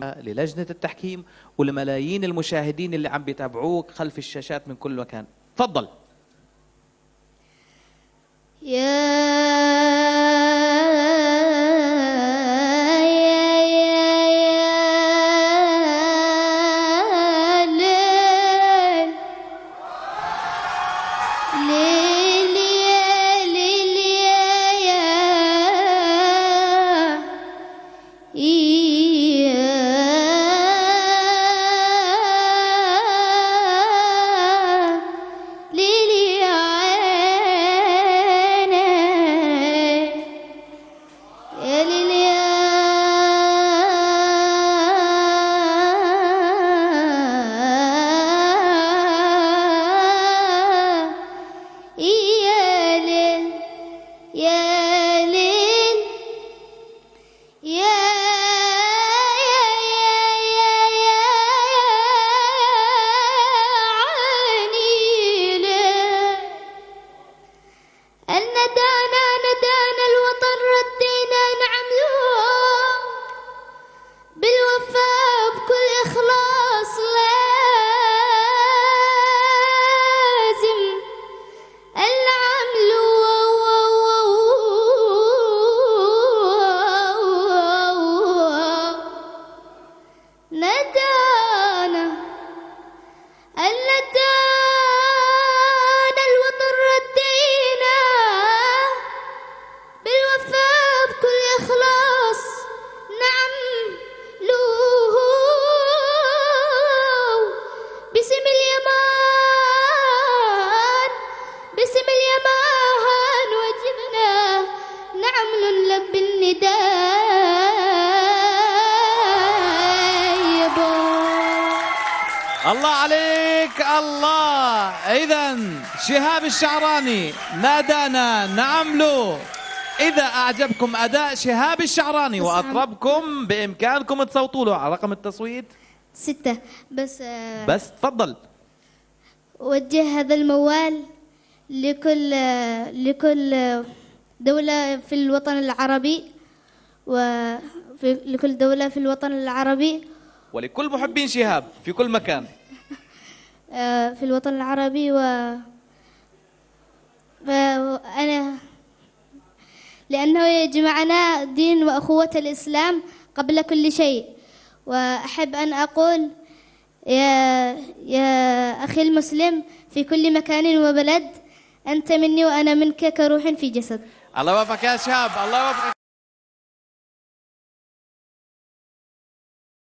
للجنة التحكيم ولملايين المشاهدين اللي عم بيتابعوك خلف الشاشات من كل مكان. تفضل. الله عليك الله. إذن شهاب الشعراني نادانا نعم له. إذا أعجبكم أداء شهاب الشعراني وأطربكم بإمكانكم تصوتوا له على رقم التصويت 6. بس تفضل. وجه هذا الموال لكل دولة في الوطن العربي لكل دولة في الوطن العربي ولكل محبين شهاب في كل مكان في الوطن العربي فأنا لأنه يجمعنا دين وأخوة الإسلام قبل كل شيء. وأحب أن أقول يا أخي المسلم في كل مكان وبلد، أنت مني وأنا منك كروح في جسد. الله يوفقك يا شهاب. الله يوفقك.